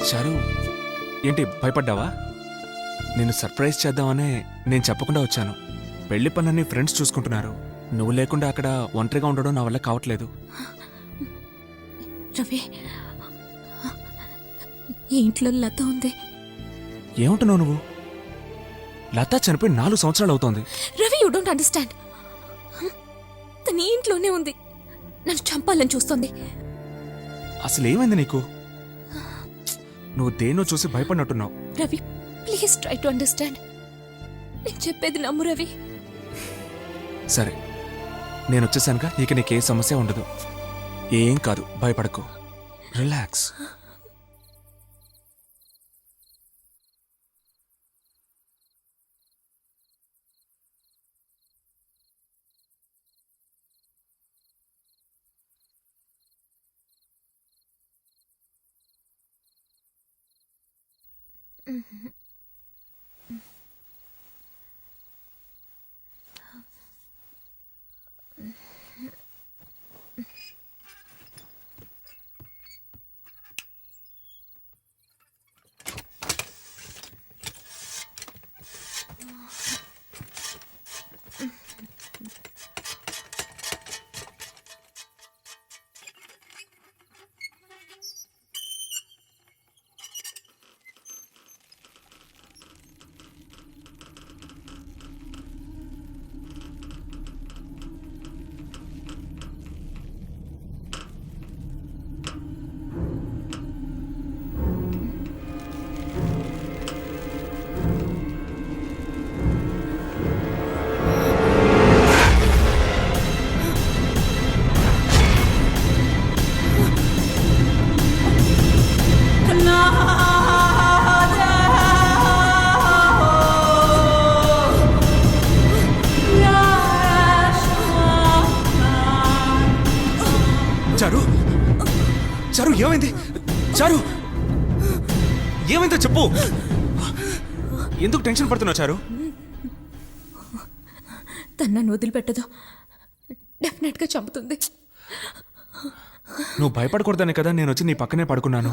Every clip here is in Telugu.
చారు ఏంటి భయపడ్డావా? నేను సర్ప్రైజ్ చేద్దామనే నేను చెప్పకుండా వచ్చాను. పెళ్లి పనులన్నీ ఫ్రెండ్స్ చూసుకుంటున్నారు. నువ్వు లేకుండా అక్కడ ఒంటరిగా ఉండడం నా వల్ల కావట్లేదు. రవి, ఈ ఇంట్లో లత ఉంది. ఏమంటున్నావు నువ్వు? లత చనిపోయి 4 సంవత్సరాలు అవుతోంది. Ravi, you don't understand. తన ఈ ఇంట్లోనే ఉంది. నన్ను చంపాలని చూస్తోంది. అసలు ఏమైంది నీకు? నువ్వు దేన్నో చూసి భయపడినట్టున్నావు. Ravi, please try to understand. నేను చెప్పేది నమ్ము రవి. సరే, నేను వచ్చేసానుగా, ఇక నీకే సమస్య ఉండదు. ఏం కాదు, భయపడకు, రిలాక్స్. చారు, చారు ఏమైంది? చారు ఏమైందో చెప్పు. ఎందుకు టెన్షన్ పడుతున్నావు చారు? తను నన్ను వదిలిపెట్టదు. డెఫినెట్ గా చంపుతుంది. నువ్వు భయపడకూడదని కదా నేను వచ్చి నీ పక్కనే పడుకున్నాను.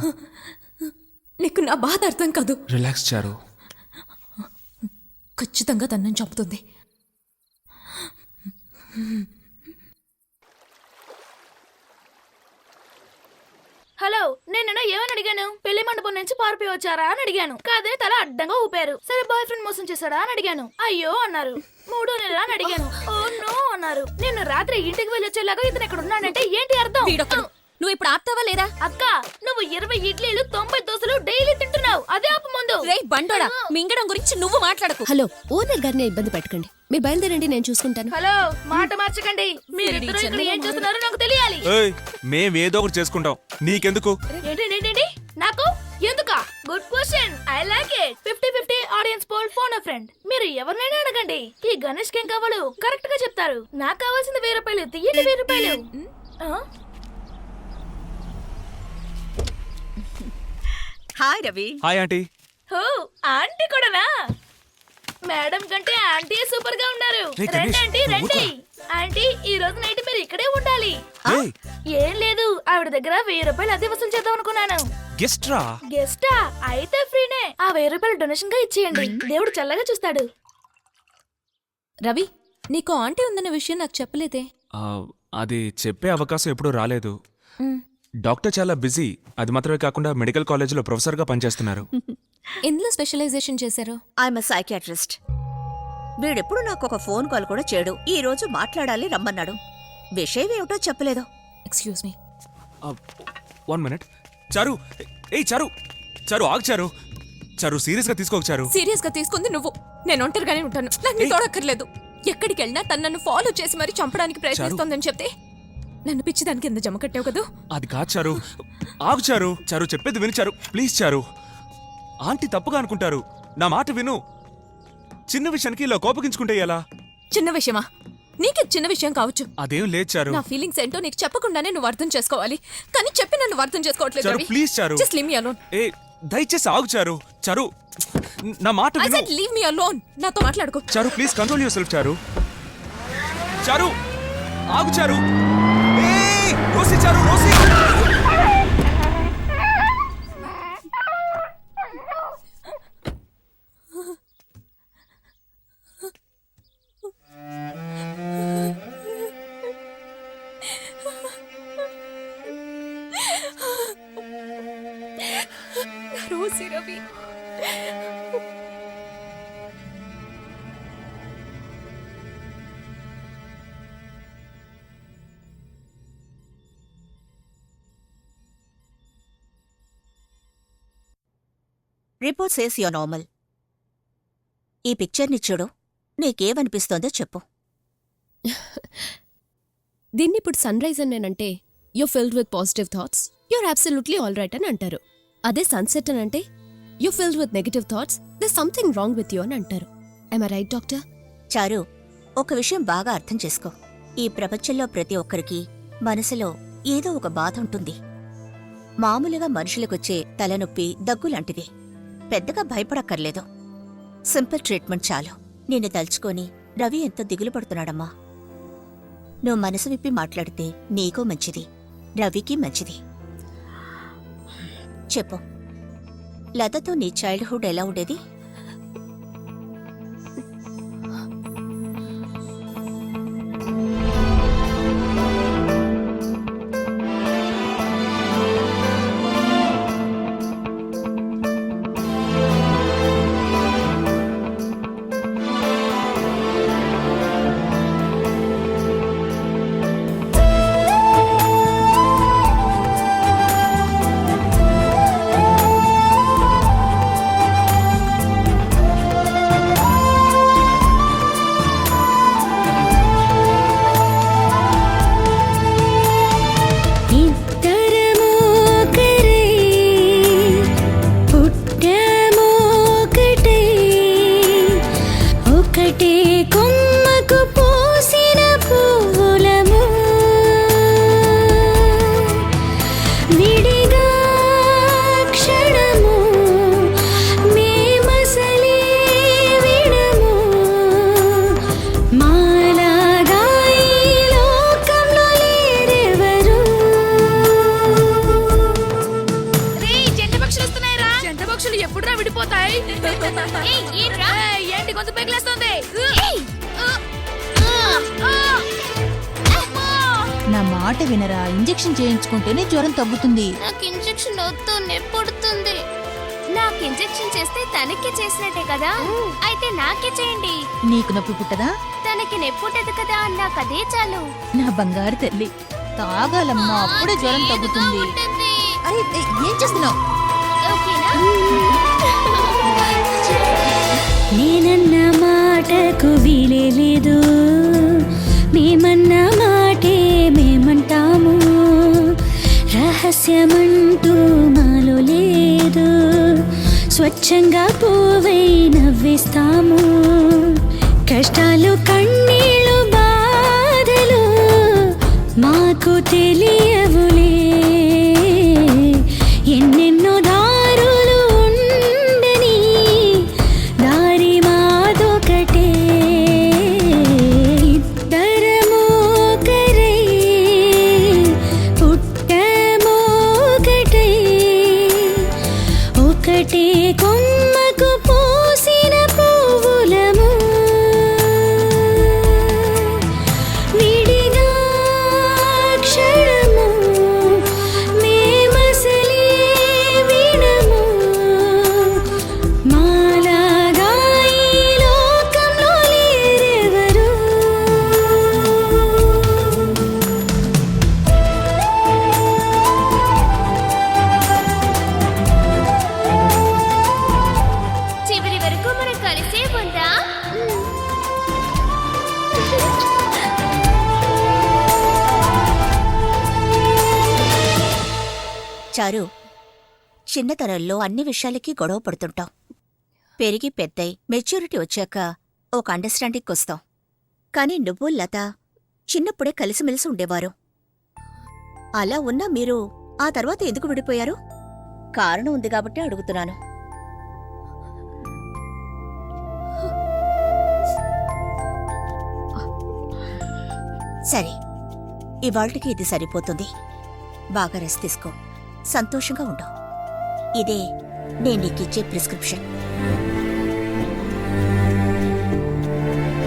నీకు నా బాధ అర్థం కాదు. రిలాక్స్ చారు. ఖచ్చితంగా తను నన్ను చంపుతుంది. హలో, నేను ఏమని అడిగాను? పెళ్లి మండపం నుంచి పారిపోయి వచ్చారా అని అడిగాను. కాదే తల అడ్డంగా ఊపారు. సరే, బాయ్ ఫ్రెండ్ మోసం చేశాడా అని అడిగాను. అయ్యో అన్నారు. 3 నెలలు అని అడిగాను. ఓ నో అన్నారు. నేను రాత్రి ఇంటికి వెళ్ళి వచ్చేలాగా ఇతను ఇక్కడ ఉన్నానంటే ఏంటి అర్థం? నువ్వు ఇప్పుడు ఆపుతావా లేదా? అక్క, నువ్వు 20 ఇడ్లీలు 90 దోశలు డైలీ తింటున్నావు. అదే ఆపు ముందు. రేయ్ బండోడా, మింగడం గురించి నువ్వు మాట్లాడకు. హలో, ఓనర్ గారిని ఇబ్బంది పెట్టకండి. మీరు బయలుదేరండి, నేను చూసుకుంటాను. హలో, మాట మార్చకండి. మీరిద్దరూ ఇక్కడ ఏం చేస్తున్నారో నాకు తెలియాలి. మేమేదో ఒకటి చేసుకుంటాం, నీకెందుకు? ఏంటి నాకు ఎందుకా? Good question, I like it. 50-50 audience poll phone a friend. మీరు ఎవరినైనా అడగండి, ఈ గణేష్ ఏం కావాలో కరెక్ట్ గా చెప్తారు. నాకు కావాల్సింది 1000 రూపాయలు. తీయండి 1000 రూపాయలు. హాయ్ రవి. Hi aunty. హో, ఆంటీ కూడానా? మేడం కంటే ఆంటీ సూపర్ గా ఉన్నారు. రండి ఆంటీ, రండి. ఆంటీ, ఈ రోజు నైట్ మీరు ఇక్కడే ఉండాలి. ఏం లేదు, ఆవిడ దగ్గర 1000 రూపాయలు అద్దె వసూలు చేద్దాం అనుకున్నాను. గెస్ట్రా? గెస్టా? అయితే ఫ్రీనే. ఆ 1000 రూపాయలు డొనేషన్ గా ఇచ్చేయండి. దేవుడు చల్లగా చూస్తాడు. రవి, నీకు ఆంటీ ఉందన్న విషయం నాకు చెప్పలేదే. అది చెప్పే అవకాశం ఎప్పుడూ రాలేదు. డాక్టర్ చాలా బిజీ. అది మాత్రమే కాకుండా మెడికల్ కాలేజీలో ప్రొఫెసర్గా పనిచేస్తున్నారు. ఎందులో స్పెషలైజేషన్ చేశారు? I'm psychiatrist. వీడెప్పుడు నాకు ఒక ఫోన్ కాల్ కూడా చేయడు. ఈ రోజు మాట్లాడాలి రమ్మన్నాడు. విషయం ఏమిటో చెప్పలేదు. Excuse me. 1 మినిట్. చారు, ఏయ్ చారు, చారు ఆగు చారు. చారు సీరియస్ గా తీసుకోకు చారు. సీరియస్ గా తీసుకుంది నువ్వు. నేను ఒంటరిగానే ఉంటాను. నాకు నీ తోడక్కర్లేదు. ఎక్కడికి వెళ్ళినా తను నన్ను ఫాలో చేసి మరీ చంపడానికి ప్రయత్నిస్తోందని చెప్తే నన్ను పిచ్చిదాని కింద జమ కట్టావు కదా. అది కాదు చారు, ఆగు చారు. చారు చెప్పేది విను చారు, ప్లీజ్ చారు. ఆంటీ తప్పుగా అనుకుంటారు, నా మాట విను. చిన్న విషయానికి ఇలా కోపగించుకుంటే ఎలా? చిన్న విషయమా? నీకు చిన్న విషయం కావచ్చు. అదేం లేదు చారు. నా ఫీలింగ్స్ ఏంటో నీకు చెప్పకుండానే నువ్వు అర్థం చేసుకోవాలి. కానీ చెప్పి నన్ను అర్థం చేసుకోవట్లేదు. Charu please Charu. Just leave me alone. ఏ దయచేసి ఆగు చారు. చారు నా మాట ఐ విను. Said leave me alone. నాతో మాట్లాడుకో. చారు ప్లీజ్ కంట్రోల్ యువర్ సెల్ఫ్ చారు. చారు ఆగు చారు. రోసి చారు, రోసి. రోసి రవి. రిపోర్ట్ సేస్ యో నార్మల్. ఈ పిక్చర్ని చూడు, నీకేమనిపిస్తోందో చెప్పు. దీన్ని ఇప్పుడు సన్ రైజ్ అని నేనంటే you filled with positive thoughts, your absolutely all right అని అంటారు. అదే సన్సెట్ అని అంటే you filled with negative thoughts, this something wrong with you అని అంటారు. I'm right doctor? చారు, ఒక విషయం బాగా అర్థం చేసుకో. ఈ ప్రపంచంలో ప్రతి ఒక్కరికి మనసులో ఏదో ఒక బాధ ఉంటుంది. మామూలుగా మనుషులకొచ్చే తలనొప్పి, దగ్గులాంటిది. పెద్దగా భయపడక్కర్లేదు. సింపుల్ ట్రీట్మెంట్ చాలు. నిన్ను తలుచుకొని రవి ఎంతో దిగులు పడుతున్నాడమ్మా. నువ్వు మనసు విప్పి మాట్లాడితే నీకూ మంచిది, రవికి మంచిది. చెప్పు, లతతో నీ చైల్డ్హుడ్ ఎలా ఉండేది? ఏంటి కొంచెం పెగిలేస్తుంది? నా మాట వినరా, ఇంజెక్షన్ చేయించుకుంటేనే జ్వరం తగ్గుతుంది. నాకు ఇంజెక్షన్ వద్దు, నొప్పుడుతుంది. నాకు ఇంజెక్షన్ చేస్తే తనకి చేసినట్టే కదా, అయితే నాకే చేయండి. నీకు నొప్పి పుట్టదా? తనకి నొప్పుంటది కదా, నాకు అదే చాలు. నా బంగారు తల్లి, తాగాలమ్మా, అప్పుడే జ్వరం తగ్గుతుంది. అరే ఏం చేస్తున్నావు? నేనన్న మాటకు వీలేదు, మేమన్న మాటే మేమంటాము. రహస్యమంటూ మాలో లేదు, స్వచ్ఛంగా పోవై నవ్విస్తాము. కష్టాలు, కన్నీళ్ళు, బాధలు మాకు తెలియవులే. ఎన్నెన్నో దారులు ఉండని, దారి మాదొకటే. ఇద్దరము ఒకరై, పుట్టము ఒకటై, ఒకటే కొమ్మకు పూసిన పువ్వులము. విడిగా క్షణము మేమసలే వినము. మాలాగా ఈ లోకంలో లేరెవరు. చివరి వరకు మనం కలిసే ఉందా? చారు, చిన్నతనంలో అన్ని విషయాలకి గొడవ పడుతుంటాం. పెరిగి పెద్దై మెచ్యూరిటీ వచ్చాక ఒక అండర్స్టాండింగ్కి వస్తాం. కానీ నువ్వు, లత చిన్నప్పుడే కలిసిమెలిసి ఉండేవారు. అలా ఉన్నా మీరు ఆ తర్వాత ఎందుకు విడిపోయారు? కారణం ఉంది కాబట్టి అడుగుతున్నాను. సరే, ఇవాళ్టికి ఇది సరిపోతుంది. బాగా రెస్ట్ తీసుకో, సంతోషంగా ఉండు. ఇదే నేను నీకిచ్చే ప్రిస్క్రిప్షన్.